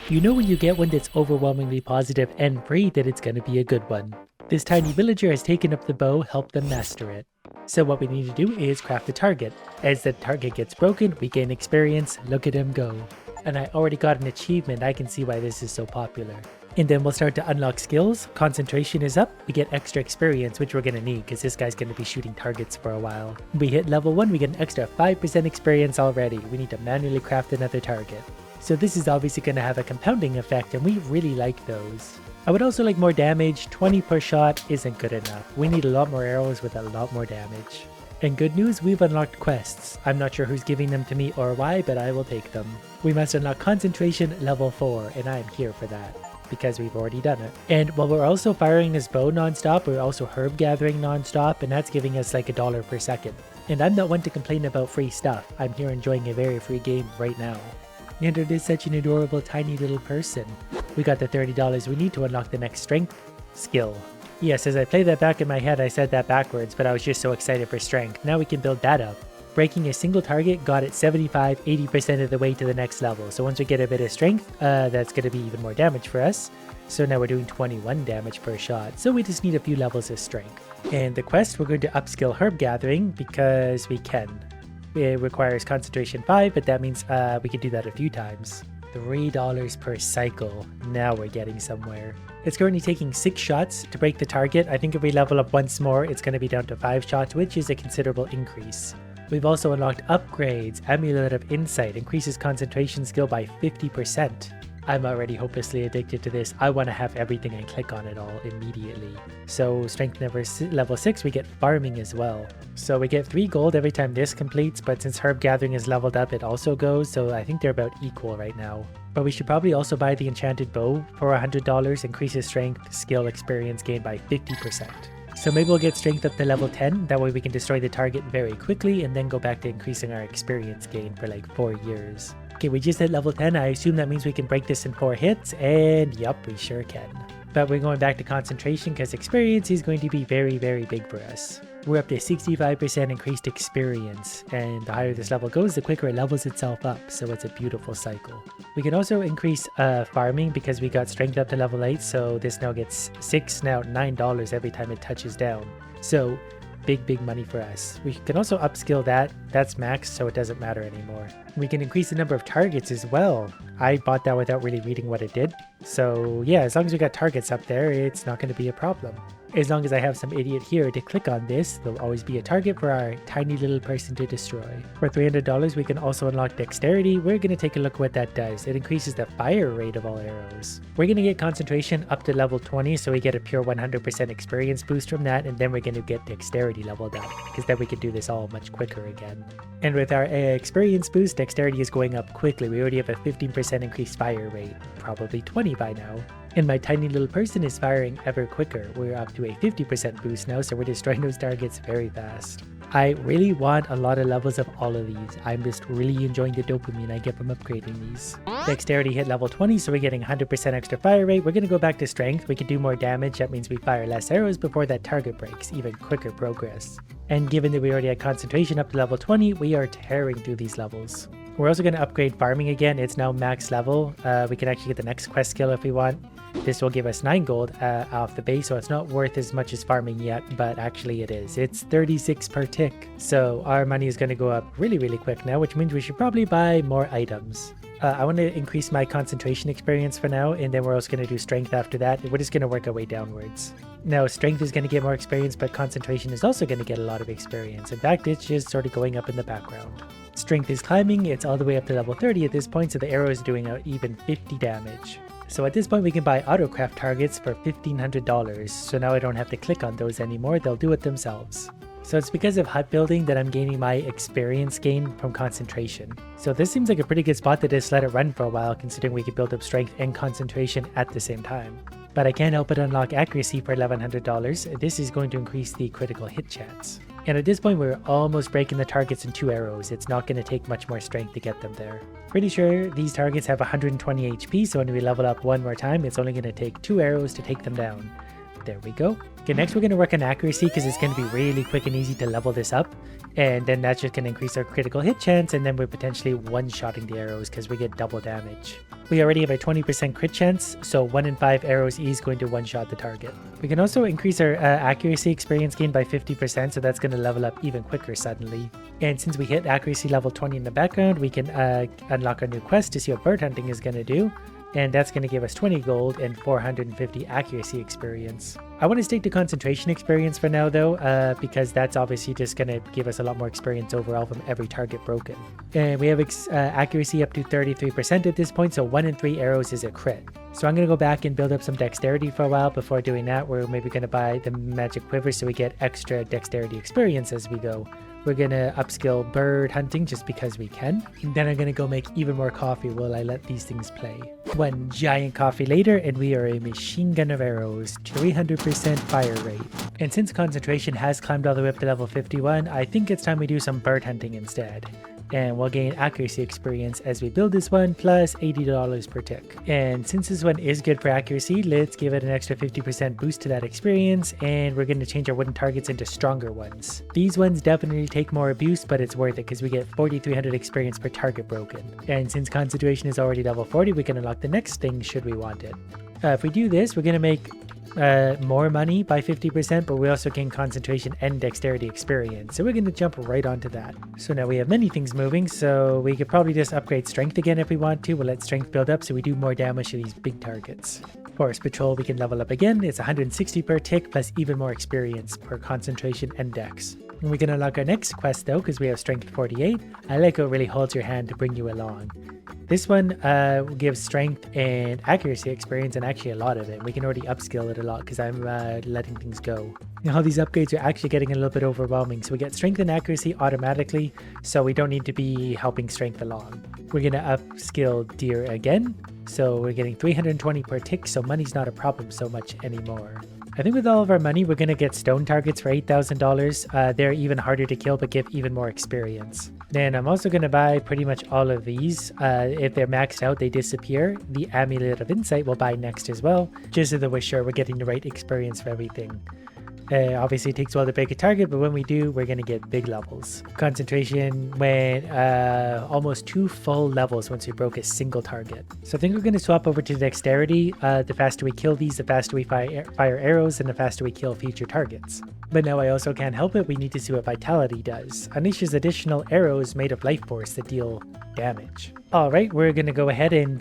You know when you get one that's overwhelmingly positive and pray that it's gonna be a good one. This tiny villager has taken up the bow, help them master it. So what we need to do is craft the target. As the target gets broken, we gain experience, look at him go. And I already got an achievement, I can see why this is so popular. And then we'll start to unlock skills, concentration is up, we get extra experience which we're gonna need because this guy's gonna be shooting targets for a while. We hit level 1, we get an extra 5% experience already, we need to manually craft another target. So this is obviously going to have a compounding effect and we really like those. I would also like more damage, 20 per shot isn't good enough. We need a lot more arrows with a lot more damage. And good news, we've unlocked quests. I'm not sure who's giving them to me or why, but I will take them. We must unlock concentration level 4 and I'm here for that because we've already done it. And while we're also firing this bow non-stop, we're also herb gathering non-stop and that's giving us like $1 per second. And I'm not one to complain about free stuff. I'm here enjoying a very free game right now. And it is such an adorable tiny little person. We got the $30 we need to unlock the next strength skill. Yes, as I play that back in my head I said that backwards, but I was just so excited for strength. Now we can build that up. Breaking a single target got it 75-80% of the way to the next level. So once we get a bit of strength, that's going to be even more damage for us. So now we're doing 21 damage per shot. So we just need a few levels of strength. And the quest, we're going to upskill herb gathering because we can. It requires concentration 5, but that means we can do that a few times. $3 per cycle. Now we're getting somewhere. It's currently taking 6 shots to break the target. I think if we level up once more, it's going to be down to 5 shots, which is a considerable increase. We've also unlocked upgrades. Amulet of Insight increases concentration skill by 50%. I'm already hopelessly addicted to this. I want to have everything and click on it all immediately. So strength level 6, we get farming as well. So we get 3 gold every time this completes, but since herb gathering is leveled up, it also goes. So I think they're about equal right now. But we should probably also buy the enchanted bow for $100, increases strength, skill, experience gain by 50%. So maybe we'll get strength up to level 10, that way we can destroy the target very quickly and then go back to increasing our experience gain for like 4 years. Okay, we just hit level 10, I assume that means we can break this in 4 hits, and yup, we sure can. But we're going back to concentration because experience is going to be very, very big for us. We're up to 65% increased experience, and the higher this level goes, the quicker it levels itself up, so it's a beautiful cycle. We can also increase farming because we got strength up to level 8, so this now gets now $9 every time it touches down. So big money for us. We can also upskill that. That's max, so it doesn't matter anymore. We can increase the number of targets as well. I bought that without really reading what it did. So yeah, as long as we got targets up there, it's not going to be a problem. As long as I have some idiot here to click on this, there'll always be a target for our tiny little person to destroy. For $300, we can also unlock dexterity. We're going to take a look at what that does. It increases the fire rate of all arrows. We're going to get concentration up to level 20, so we get a pure 100% experience boost from that, and then we're going to get dexterity leveled up, because then we can do this all much quicker again. And with our experience boost, dexterity is going up quickly. We already have a 15% increased fire rate, probably 20 by now. And my tiny little person is firing ever quicker. We're up to a 50% boost now, so we're destroying those targets very fast. I really want a lot of levels of all of these. I'm just really enjoying the dopamine I get from upgrading these. Dexterity hit level 20, so we're getting 100% extra fire rate. We're going to go back to strength. We can do more damage. That means we fire less arrows before that target breaks. Even quicker progress. And given that we already had concentration up to level 20, we are tearing through these levels. We're also going to upgrade farming again. It's now max level. We can actually get the next quest skill if we want. This will give us 9 gold off the base, so it's not worth as much as farming yet, but actually it is. It's 36 per tick. So our money is going to go up really quick now, which means we should probably buy more items. I want to increase my concentration experience for now, and then we're also going to do strength after that. We're just going to work our way downwards. Now, strength is going to get more experience, but concentration is also going to get a lot of experience. In fact, it's just sort of going up in the background. Strength is climbing. It's all the way up to level 30 at this point, so the arrow is doing even 50 damage. So at this point we can buy autocraft targets for $1,500, so now I don't have to click on those anymore, they'll do it themselves. So it's because of hut building that I'm gaining my experience gain from concentration. So this seems like a pretty good spot to just let it run for a while, considering we can build up strength and concentration at the same time. But I can't help but unlock accuracy for $1,100, this is going to increase the critical hit chance. And at this point we're almost breaking the targets in 2 arrows, it's not going to take much more strength to get them there. Pretty sure these targets have 120 HP, so when we level up one more time, it's only going to take 2 arrows to take them down. There we go. Okay, next we're going to work on accuracy because it's going to be really quick and easy to level this up. And then that's just going to increase our critical hit chance, and then we're potentially one-shotting the arrows because we get double damage. We already have a 20% crit chance, so 1 in 5 arrows is going to one-shot the target. We can also increase our accuracy experience gain by 50%, so that's going to level up even quicker suddenly. And since we hit accuracy level 20 in the background, we can unlock our new quest to see what bird hunting is going to do. And that's going to give us 20 gold and 450 accuracy experience. I want to stick to concentration experience for now though, because that's obviously just going to give us a lot more experience overall from every target broken. And we have accuracy up to 33% at this point, so 1 in 3 arrows is a crit. So I'm going to go back and build up some dexterity for a while. Before doing that, we're maybe going to buy the magic quiver so we get extra dexterity experience as we go. We're going to upskill bird hunting just because we can. And then I'm going to go make even more coffee while I let these things play. One giant coffee later, and we are a machine gun of arrows, 300% fire rate. And since concentration has climbed all the way up to level 51, I think it's time we do some bird hunting instead. And we'll gain accuracy experience as we build this one, plus $80 per tick. And since this one is good for accuracy, let's give it an extra 50% boost to that experience, and we're going to change our wooden targets into stronger ones. These ones definitely take more abuse, but it's worth it because we get 4,300 experience per target broken. And since concentration is already level 40, we can unlock the next thing should we want it. If we do this, we're going to make more money by 50%, but we also gain concentration and dexterity experience, so we're going to jump right onto that. So now we have many things moving, so we could probably just upgrade strength again if we want to. We'll let strength build up so we do more damage to these big targets. Forest patrol we can level up again. It's 160 per tick plus even more experience per concentration and dex. And we can unlock our next quest though because we have strength 48. I like how it really holds your hand to bring you along. This one gives strength and accuracy experience, and actually a lot of it. We can already upskill it a lot because I'm letting things go. Now these upgrades are actually getting a little bit overwhelming. So we get strength and accuracy automatically, so we don't need to be helping strength along. We're going to upskill deer again. So we're getting 320 per tick, so money's not a problem so much anymore. I think with all of our money, we're going to get stone targets for $8,000. They're even harder to kill, but give even more experience. Then I'm also going to buy pretty much all of these. If they're maxed out, they disappear. The Amulet of Insight we'll buy next as well, just so that we're sure we're getting the right experience for everything. Obviously it takes a while to break a target, but when we do, we're going to get big levels. Concentration went almost 2 full levels once we broke a single target. So I think we're going to swap over to dexterity. The faster we kill these, the faster we fire arrows, and the faster we kill future targets. But now I also can't help it, we need to see what vitality does. Unleashes additional arrows made of life force that deal damage. Alright, we're going to go ahead and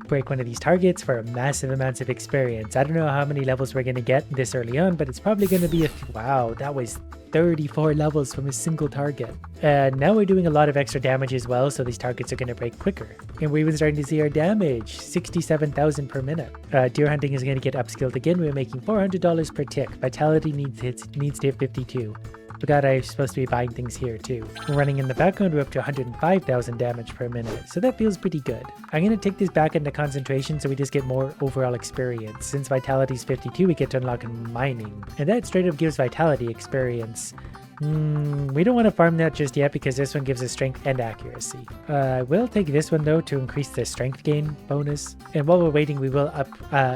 break one of these targets for massive amounts of experience. I don't know how many levels we're going to get this early on, but it's probably going to be wow, that was 34 levels from a single target. Now we're doing a lot of extra damage as well, so these targets are going to break quicker. And we're even starting to see our damage, 67,000 per minute. Deer hunting is going to get upskilled again. We're making $400 per tick. Vitality needs to hit 52. Forgot I was supposed to be buying things here too. Running in the background, we're up to 105,000 damage per minute, so that feels pretty good. I'm going to take this back into concentration so we just get more overall experience. Since vitality is 52, we get to unlock mining, and that straight up gives vitality experience. We don't want to farm that just yet because this one gives us strength and accuracy. We'll take this one though to increase the strength gain bonus. And while we're waiting, we will up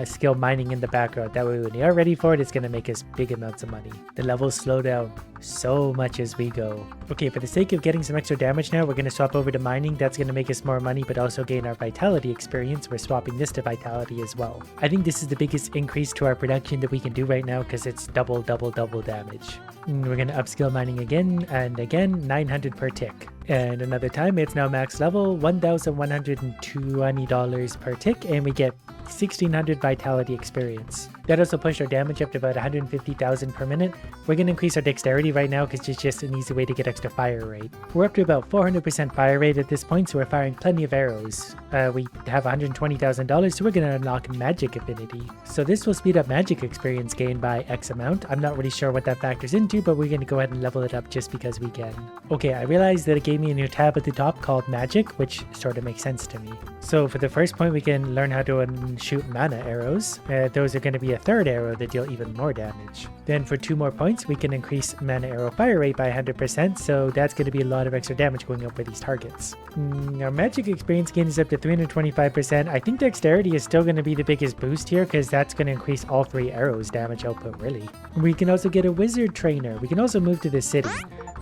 skill mining in the background. That way when we are ready for it, it's going to make us big amounts of money. The levels slow down so much as we go. Okay, for the sake of getting some extra damage now, we're going to swap over to mining. That's going to make us more money, but also gain our vitality experience. We're swapping this to vitality as well. I think this is the biggest increase to our production that we can do right now because it's double damage. We're going to upskill mining again and again, 900 per tick. And another time, it's now max level, $1,120 per tick, and we get 1,600 vitality experience. That also pushed our damage up to about 150,000 per minute. We're going to increase our dexterity right now because it's just an easy way to get extra fire rate. We're up to about 400% fire rate at this point, so we're firing plenty of arrows. We have $120,000, so we're going to unlock magic affinity. So this will speed up magic experience gain by X amount. I'm not really sure what that factors into, but we're going to go ahead and level it up just because we can. Okay, I realized that it gave me a new tab at the top called magic, which sort of makes sense to me. So for the first point, we can learn how to shoot mana arrows. Those are going to be a a third arrow that deal even more damage. Then for 2 more points, we can increase mana arrow fire rate by 100%, so that's going to be a lot of extra damage going up for these targets. Our magic experience gain is up to 325%. I think dexterity is still going to be the biggest boost here because that's going to increase all 3 arrows damage output really. We can also get a wizard trainer. We can also move to the city.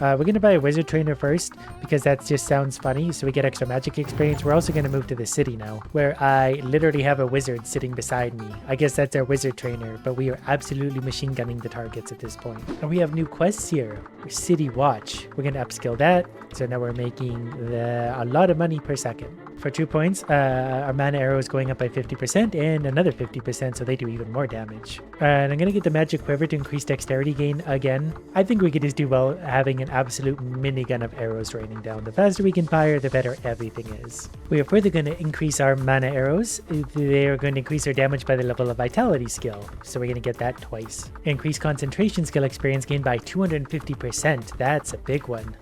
We're going to buy a wizard trainer first because that just sounds funny, so we get extra magic experience. We're also going to move to the city now, where I literally have a wizard sitting beside me. I guess that's our wizard trainer, but we are absolutely machine gunning the targets at this point. And we have new quests here. City Watch. We're going to upskill that, so now we're making a lot of money per second. For 2 points, our mana arrow is going up by 50% and another 50%, so they do even more damage. And I'm going to get the magic quiver to increase dexterity gain again. I think we could just do well having an absolute minigun of arrows raining down. The faster we can fire, the better everything is. We are further going to increase our mana arrows. They are going to increase our damage by the level of vitality skill, so we're going to get that twice. Increase concentration skill experience gain by 250%. That's a big one.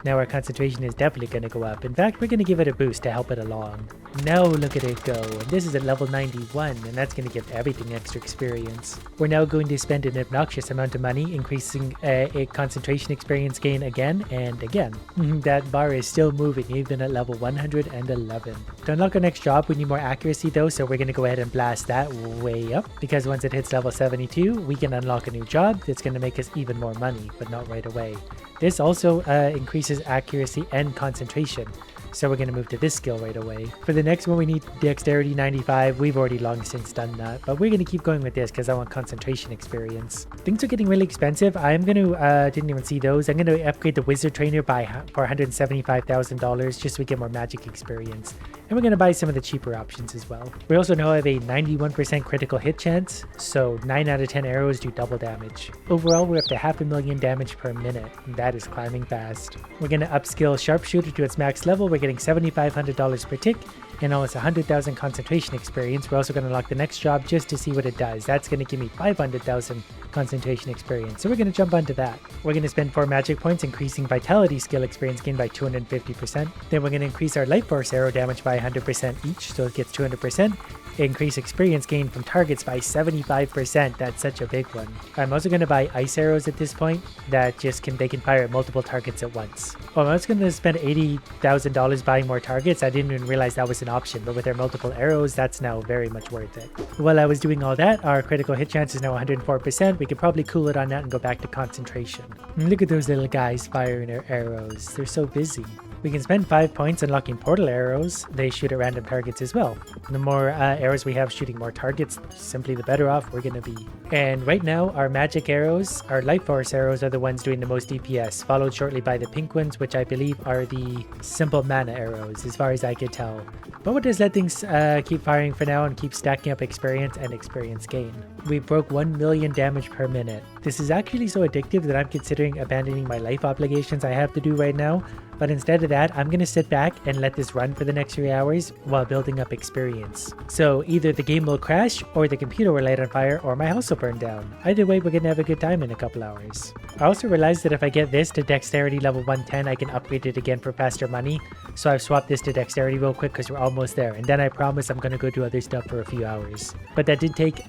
Now our concentration is definitely going to go up. In fact, we're going to give it a boost to help it along. Now look at it go. And this is at level 91, and that's going to give everything extra experience. We're now going to spend an obnoxious amount of money, increasing a concentration experience gain again and again. That bar is still moving, even at level 111. To unlock our next job, we need more accuracy though, so we're going to go ahead and blast that way up, because once it hits level 72, we can unlock a new job that's going to make us even more money, but not right away. This also increases accuracy and concentration, so we're going to move to this skill right away. For the next one, we need dexterity 95. We've already long since done that, but we're going to keep going with this because I want concentration experience. Things are getting really expensive. I'm going to, didn't even see those. I'm going to upgrade the wizard trainer for $175,000 just so we get more magic experience. And we're going to buy some of the cheaper options as well. We also now have a 91% critical hit chance, so 9 out of 10 arrows do double damage. Overall, we're up to 500,000 damage per minute, and that is climbing fast. We're going to upskill Sharpshooter to its max level. We're getting $7,500 per tick and almost 100,000 concentration experience. We're also going to unlock the next job just to see what it does. That's going to give me 500,000 concentration experience, so we're going to jump onto that. We're going to spend 4 magic points, increasing vitality skill experience gain by 250%. Then we're going to increase our light force arrow damage by 100% each, so it gets 200%. Increase experience gain from targets by 75%. That's such a big one. I'm also going to buy ice arrows at this point that they can fire at multiple targets at once. Well, I was going to spend $80,000 buying more targets. I didn't even realize that was an option, but with their multiple arrows, that's now very much worth it. While I was doing all that, our critical hit chance is now 104%. We could probably cool it on that and go back to concentration. And look at those little guys firing their arrows. They're so busy. We can spend 5 points unlocking portal arrows. They shoot at random targets as well. The more arrows we have shooting more targets, simply the better off we're going to be. And right now, our magic arrows, our light force arrows are the ones doing the most DPS, followed shortly by the pink ones, which I believe are the simple mana arrows, as far as I could tell. But we'll just let things keep firing for now and keep stacking up experience and experience gain. We broke 1 million damage per minute. This is actually so addictive that I'm considering abandoning my life obligations I have to do right now. But instead of that, I'm going to sit back and let this run for the next 3 hours while building up experience. So either the game will crash, or the computer will light on fire, or my house will burn down. Either way, we're going to have a good time in a couple hours. I also realized that if I get this to dexterity level 110, I can upgrade it again for faster money. So I've swapped this to dexterity real quick because we're almost there. And then I promise I'm going to go do other stuff for a few hours. But that did take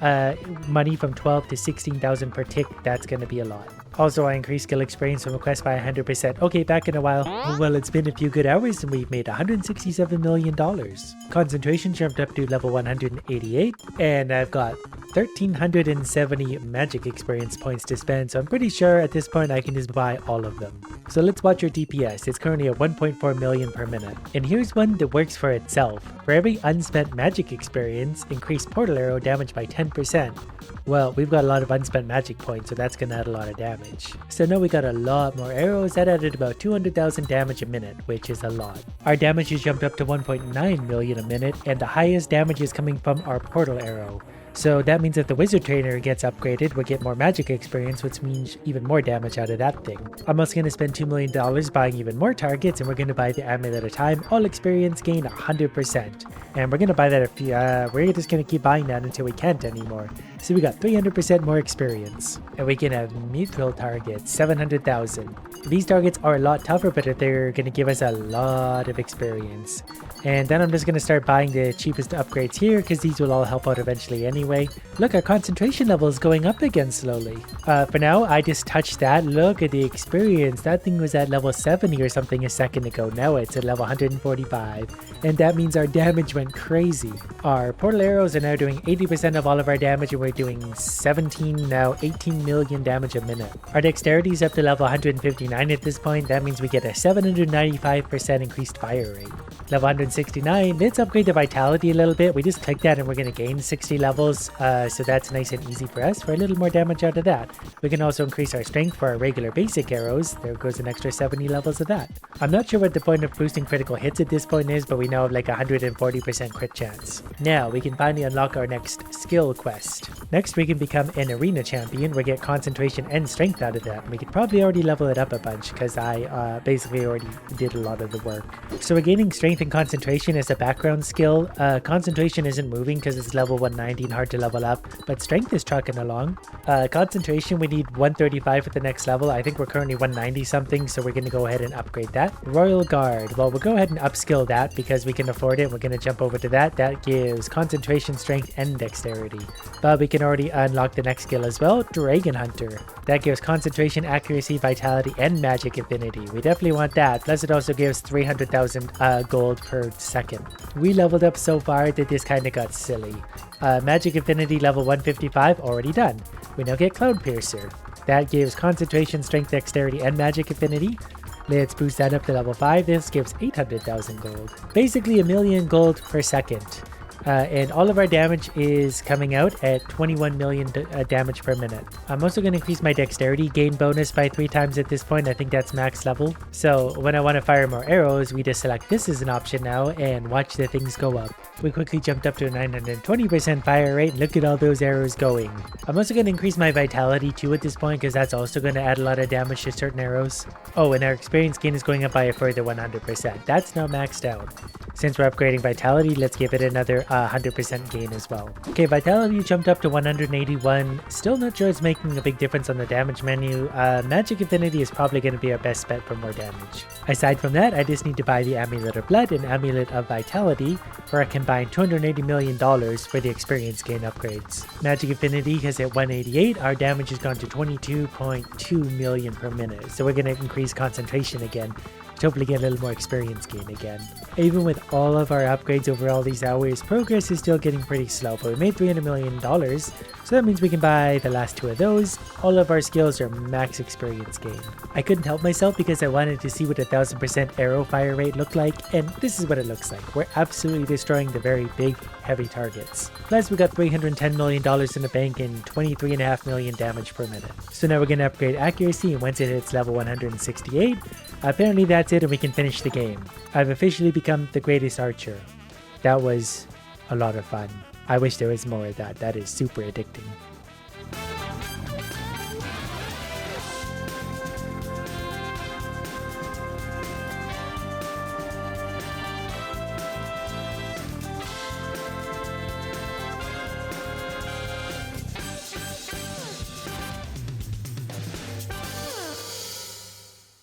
money from 12 to 16,000 per tick. That's going to be a lot. Also, I increased skill experience from a quest by 100%. Okay, back in a while. Well, it's been a few good hours and we've made $167 million. Concentration jumped up to level 188, and I've got 1,370 magic experience points to spend, so I'm pretty sure at this point I can just buy all of them. So let's watch your DPS. It's currently at 1.4 million per minute. And here's one that works for itself. For every unspent magic experience, increase portal arrow damage by 10%. Well, we've got a lot of unspent magic points, so that's gonna add a lot of damage. So now we got a lot more arrows. That added about 200,000 damage a minute, which is a lot. Our damage has jumped up to 1.9 million a minute, and the highest damage is coming from our portal arrow. So that means if the wizard trainer gets upgraded, we'll get more magic experience, which means even more damage out of that thing. I'm also going to spend $2 million buying even more targets, and we're going to buy the amulet at a time. All experience gain 100%. And we're going to buy that we're just going to keep buying that until we can't anymore. So we got 300% more experience. And we can have mithril targets, 700,000. These targets are a lot tougher, but they're going to give us a lot of experience. And then I'm just going to start buying the cheapest upgrades here because these will all help out eventually anyway. Look, our concentration level is going up again slowly. For now, I just touched that. Look at the experience. That thing was at level 70 or something a second ago. Now it's at level 145. And that means our damage went crazy. Our portal arrows are now doing 80% of all of our damage, and we're doing 17, now 18 million damage a minute. Our dexterity is up to level 159 at this point. That means we get a 795% increased fire rate. Level 169, let's upgrade the vitality a little bit. We just click that and we're going to gain 60 levels, so that's nice and easy for us for a little more damage out of that. We can also increase our strength for our regular basic arrows. There goes an extra 70 levels of that. I'm not sure what the point of boosting critical hits at this point is, but we now have like 140% crit chance. Now we can finally unlock our next skill quest. Next we can become an arena champion. We get concentration and strength out of that. We could probably already level it up a bunch because I basically already did a lot of the work. So we're gaining strength and concentration as a background skill. Concentration isn't moving because it's level 190 and hard to level up, but strength is trucking along. Concentration, we need 135 at the next level. I think we're currently 190 something, so we're going to go ahead and upgrade that. Royal Guard, well, we'll go ahead and upskill that because we can afford it. We're going to jump over to that. That gives concentration, strength, and dexterity. But we can already unlock the next skill as well, Dragon Hunter. That gives concentration, accuracy, vitality, and magic affinity. We definitely want that. Plus it also gives 300,000 gold per second. We leveled up so far that this kind of got silly. Magic affinity level 155 already done. We now get Cloud Piercer. That gives concentration, strength, dexterity, and magic affinity. Let's boost that up to level 5. This gives 800,000 gold. Basically a million gold per second. And all of our damage is coming out at 21 million damage per minute. I'm also going to increase my dexterity gain bonus by 3 times at this point. I think that's max level. So when I want to fire more arrows, we just select this as an option now and watch the things go up. We quickly jumped up to a 920% fire rate. Look at all those arrows going. I'm also going to increase my vitality too at this point because that's also going to add a lot of damage to certain arrows. Oh, and our experience gain is going up by a further 100%. That's now maxed out. Since we're upgrading vitality, let's give it another 100% gain as well. Okay, vitality jumped up to 181. Still not sure it's making a big difference on the damage menu. Magic affinity is probably going to be our best bet for more damage. Aside from that, I just need to buy the Amulet of Blood and Amulet of Vitality for a combined $280 million for the experience gain upgrades. Magic affinity has hit 188. Our damage has gone to 22.2 million per minute. So we're going to increase concentration again. Hopefully get a little more experience gain again. Even with all of our upgrades over all these hours, progress is still getting pretty slow, but we made $300 million, so that means we can buy the last 2 of those. All of our skills are max experience gain. I couldn't help myself because I wanted to see what a 1000% arrow fire rate looked like, and this is what it looks like. We're absolutely destroying the very big, heavy targets. Plus we got $310 million in the bank and 23.5 million damage per minute. So now we're going to upgrade accuracy, and once it hits level 168, apparently that's it and we can finish the game. I've officially become the greatest archer. That was a lot of fun. I wish there was more of that. That is super addicting.